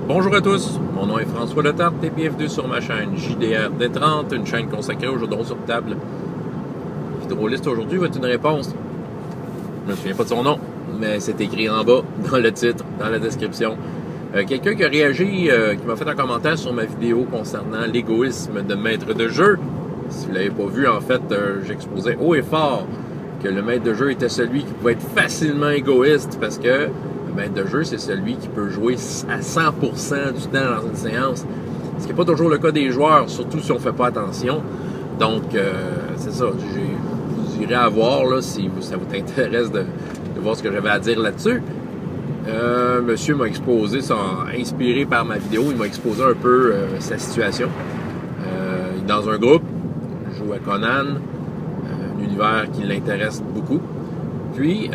Bonjour à tous, mon nom est François Letarte et bienvenue sur ma chaîne JDR D30, une chaîne consacrée aux jeux de rôle sur table. Vidéoliste aujourd'hui va être une réponse. Je me souviens pas de son nom, mais c'est écrit en bas, dans le titre, dans la description. Quelqu'un qui a réagi, qui m'a fait un commentaire sur ma vidéo concernant l'égoïsme de maître de jeu. Si vous l'avez pas vu, en fait, j'exposais haut et fort que le maître de jeu était celui qui pouvait être facilement égoïste parce que le maître de jeu, c'est celui qui peut jouer à 100% du temps dans une séance. Ce qui n'est pas toujours le cas des joueurs, surtout si on ne fait pas attention. Donc, c'est ça. Vous irez à voir là, si ça vous intéresse de voir ce que j'avais à dire là-dessus. Monsieur m'a exposé, inspiré par ma vidéo, il m'a exposé un peu sa situation. Il est dans un groupe, il joue à Conan, un univers qui l'intéresse beaucoup. Puis,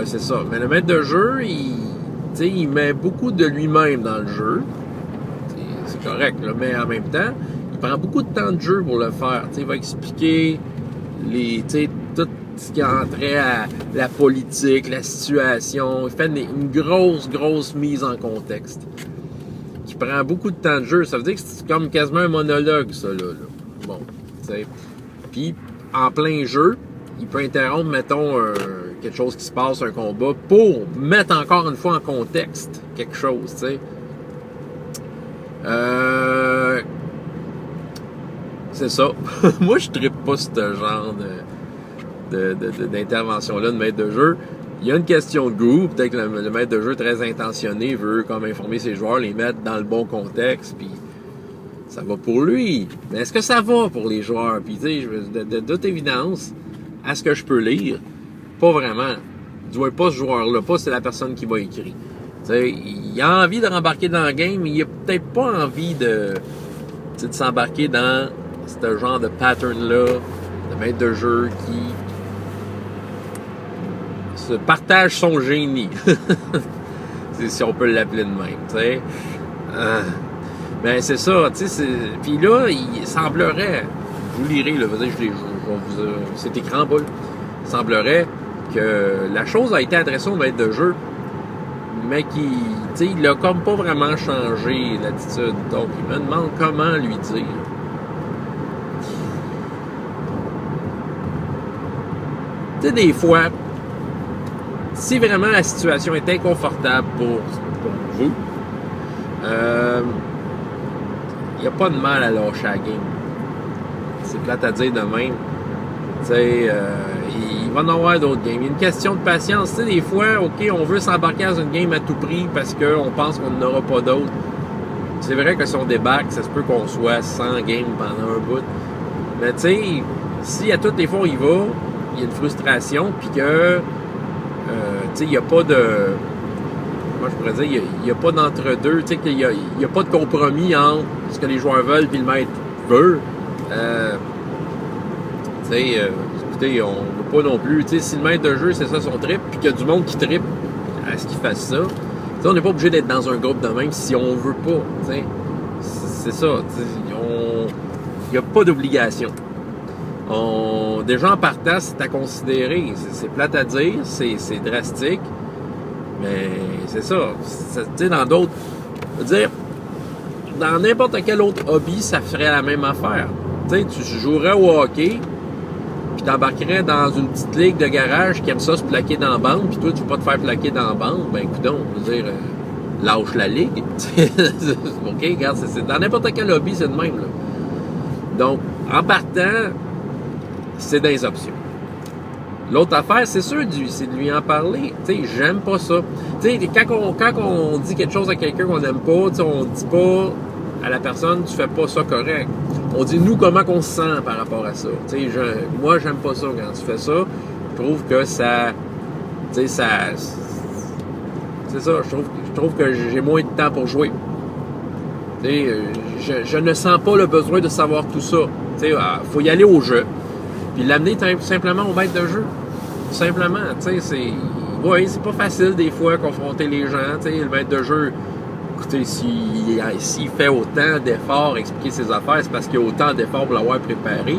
c'est ça. Mais le maître de jeu, il met beaucoup de lui-même dans le jeu. C'est correct, là, mais en même temps, il prend beaucoup de temps de jeu pour le faire. Il va expliquer tout ce qui a trait à la politique, la situation. Il fait une grosse mise en contexte. Qui prend beaucoup de temps de jeu. Ça veut dire que c'est comme quasiment un monologue, ça, là. Bon, tu sais. Puis, en plein jeu, il peut interrompre, mettons, quelque chose qui se passe, un combat, pour mettre encore une fois en contexte quelque chose, tu sais. C'est ça. Moi, je trippe pas ce genre d'intervention-là de maître de jeu. Il y a une question de goût. Peut-être que le maître de jeu très intentionné veut comme informer ses joueurs, les mettre dans le bon contexte, puis ça va pour lui. Mais est-ce que ça va pour les joueurs? Puis, tu sais, de toute évidence, à ce que je peux lire, pas vraiment. Du moins, pas ce joueur-là, pas c'est la personne qui va écrire. Tu sais, il a envie de rembarquer dans le game, mais il a peut-être pas envie de s'embarquer dans ce genre de pattern-là, de maître de jeu qui se partage son génie. Si on peut l'appeler de même, tu sais. Ben, c'est ça, tu sais. Puis là, il semblerait, je vous lirai, là, c'est écrit en bas, il semblerait que la chose a été adressée au maître de jeu, mais il a comme pas vraiment changé l'attitude. Donc, il me demande comment lui dire. Tu sais, des fois, si vraiment la situation est inconfortable pour vous, il n'y a pas de mal à lâcher la game. C'est plate à dire de même. Tu sais, il va en avoir d'autres games. Il y a une question de patience. Tu sais, des fois, OK, on veut s'embarquer dans une game à tout prix parce qu'on pense qu'on n'aura pas d'autres. C'est vrai que si on débarque, ça se peut qu'on soit sans game pendant un bout. Mais tu sais, si à toutes les fois on y va, il y a une frustration, puis que, tu sais, il n'y a pas de... Moi, je pourrais dire, il n'y a pas d'entre-deux, tu sais, qu'il n'y a pas de compromis entre ce que les joueurs veulent et le maître veut. Tu sais, écoutez, on ne veut pas non plus, tu sais, si le maître de jeu, c'est ça son trip, puis qu'il y a du monde qui trippe à ce qu'il fasse ça, tu sais, on n'est pas obligé d'être dans un groupe de même si on veut pas, tu sais. C'est ça, tu sais, il n'y a pas d'obligation. Déjà en partant, c'est à considérer. C'est plate à dire, c'est drastique, mais c'est ça. Tu sais, dans d'autres... Je veux dire, dans n'importe quel autre hobby, ça ferait la même affaire. Tu sais, tu jouerais au hockey, puis t'embarquerais dans une petite ligue de garage qui aime ça se plaquer dans la bande, puis toi, tu veux pas te faire plaquer dans la bande, ben coudonc, je veux dire, lâche la ligue. OK, regarde, c'est dans n'importe quel hobby, c'est de même, là. Donc, en partant, c'est des options. L'autre affaire, c'est sûr, c'est de lui en parler. Tu sais, j'aime pas ça. Tu sais, quand on dit quelque chose à quelqu'un qu'on n'aime pas, tu sais, on dit pas à la personne, tu fais pas ça correct. On dit, nous, comment qu'on se sent par rapport à ça. Tu sais, moi, j'aime pas ça quand tu fais ça. Je trouve que ça... Tu sais, c'est ça, je trouve que j'ai moins de temps pour jouer. Tu sais, je ne sens pas le besoin de savoir tout ça. Tu sais, faut y aller au jeu. Puis l'amener simplement au maître de jeu. Simplement, tu sais, c'est pas facile des fois confronter les gens, tu sais, le maître de jeu. Écoutez, s'il fait autant d'efforts, expliquer ses affaires, c'est parce qu'il y a autant d'efforts pour l'avoir préparé.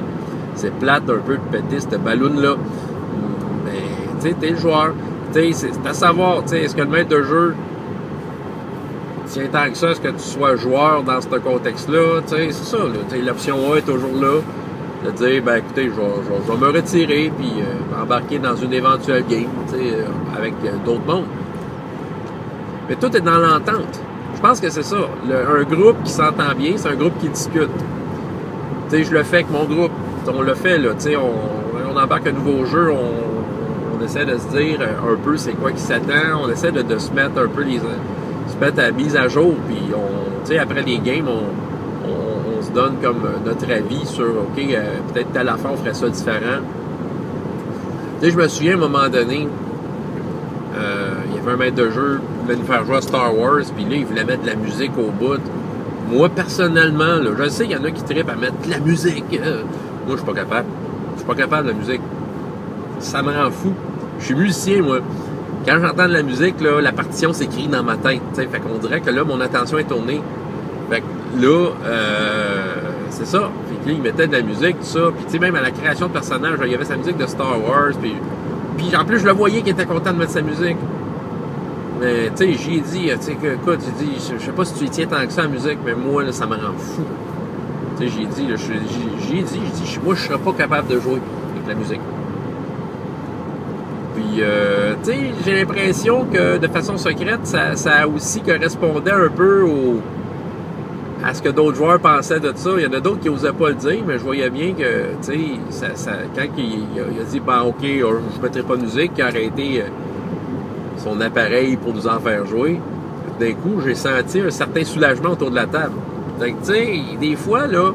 C'est plate un peu de péter cette balloune-là. Mais, tu sais, t'es le joueur. Tu sais, c'est à savoir, tu sais, est-ce que le maître de jeu tiens tant que ça, est-ce que tu sois joueur dans ce contexte-là? C'est ça, l'option A est toujours là. De dire, ben écoutez, je vais me retirer puis embarquer dans une éventuelle game avec d'autres mondes. Mais tout est dans l'entente. Je pense que c'est ça. Un groupe qui s'entend bien, c'est un groupe qui discute. Je le fais avec mon groupe. On le fait, là. On embarque un nouveau jeu, on essaie de se dire un peu c'est quoi qui s'attend. On essaie de se mettre un peu se mettre à mise à jour. Puis après les games, on se donne comme notre avis sur OK, peut-être telle affaire, on ferait ça différent. Je me souviens à un moment donné, il y avait un maître de jeu qui voulait nous faire jouer à Star Wars, puis là, il voulait mettre de la musique au bout. Moi, personnellement, là, je sais qu'il y en a qui trippent à mettre de la musique. Moi, je suis pas capable. Je suis pas capable de la musique. Ça me rend fou. Je suis musicien, moi. Quand j'entends de la musique, là, la partition s'écrit dans ma tête. Fait qu'on dirait que là, mon attention est tournée. Fait que là, c'est ça. Fait que là, il mettait de la musique, tout ça. Puis même à la création de personnages, il y avait sa musique de Star Wars. Puis en plus, je le voyais qu'il était content de mettre sa musique. Mais j'y ai dit, écoute, je sais pas si tu y tiens tant que ça à la musique, mais moi, là, ça me rend fou. J'ai dit, moi, je serais pas capable de jouer avec la musique. Puis, j'ai l'impression que de façon secrète, ça aussi correspondait un peu à ce que d'autres joueurs pensaient de ça. Il y en a d'autres qui n'osaient pas le dire, mais je voyais bien que, quand il a dit, OK, je ne mettrai pas de musique, il a arrêté son appareil pour nous en faire jouer, d'un coup, j'ai senti un certain soulagement autour de la table. Donc, des fois, là,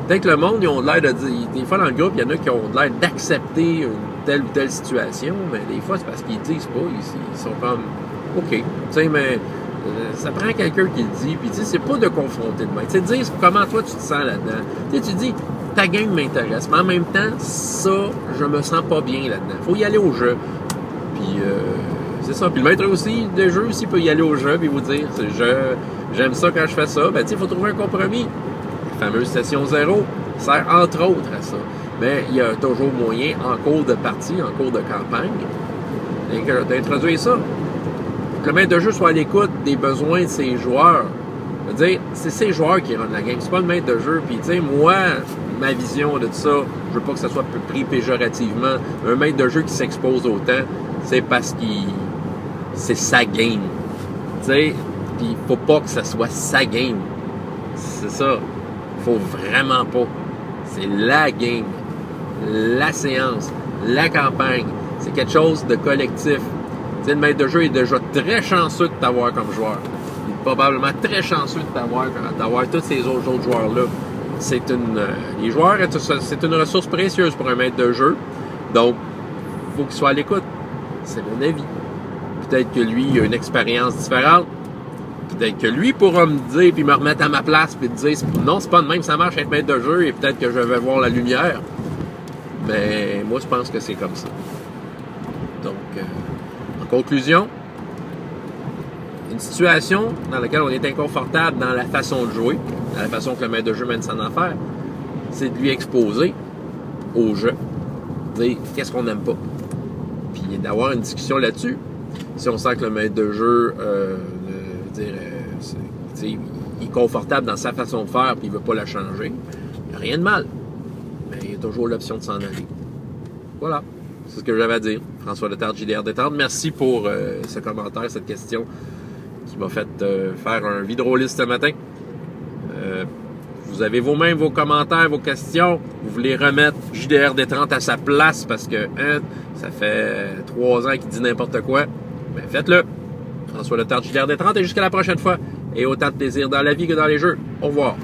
peut-être que le monde, ils ont l'air de dire, des fois dans le groupe, il y en a qui ont l'air d'accepter une telle ou telle situation, mais des fois, c'est parce qu'ils disent pas, ils sont comme, OK, mais ça prend quelqu'un qui le dit, puis c'est pas de confronter de même. De dire comment toi tu te sens là-dedans. Tu dis, ta game m'intéresse, mais en même temps, ça, je me sens pas bien là-dedans. Faut y aller au jeu. Puis c'est ça. Puis le maître aussi de jeu aussi peut y aller au jeu puis vous dire j'aime ça quand je fais ça. Ben il faut trouver un compromis. La fameuse session 0 sert entre autres à ça. Mais il y a toujours moyen en cours de partie, en cours de campagne, d'introduire ça. Que le maître de jeu soit à l'écoute des besoins de ses joueurs. Je veux dire, c'est ses joueurs qui rendent la game. C'est pas le maître de jeu. Puis moi, ma vision de ça, je veux pas que ça soit pris péjorativement. Un maître de jeu qui s'expose autant, c'est parce qu'il c'est sa game. Puis il faut pas que ça soit sa game. C'est ça. Faut vraiment pas. C'est la game. La séance. La campagne. C'est quelque chose de collectif. Le maître de jeu est déjà très chanceux de t'avoir comme joueur. Il est probablement très chanceux de d'avoir tous ces autres joueurs-là. Les joueurs, c'est une ressource précieuse pour un maître de jeu. Donc, il faut qu'il soit à l'écoute. C'est mon avis. Peut-être que lui, il a une expérience différente. Peut-être que lui pourra me dire, puis me remettre à ma place, puis dire, non, c'est pas de même, ça marche être maître de jeu, et peut-être que je vais voir la lumière. Mais moi, je pense que c'est comme ça. Donc, en conclusion, une situation dans laquelle on est inconfortable dans la façon de jouer, dans la façon que le maître de jeu mène son affaire, c'est de lui exposer au jeu, dire qu'est-ce qu'on n'aime pas, puis d'avoir une discussion là-dessus. Si on sent que le maître de jeu il est confortable dans sa façon de faire puis il ne veut pas la changer, il n'y a rien de mal. Mais il y a toujours l'option de s'en aller. Voilà, c'est ce que j'avais à dire. François Letarte, JDR Détente. Merci pour ce commentaire, cette question qui m'a fait faire un vidéoliste ce matin. Vous avez vous-même vos commentaires, vos questions. Vous voulez remettre JDR Détente à sa place parce que ça fait 3 ans qu'il dit n'importe quoi. Ben faites-le. François Letarte, JDR Détente, et jusqu'à la prochaine fois. Et autant de plaisir dans la vie que dans les jeux. Au revoir.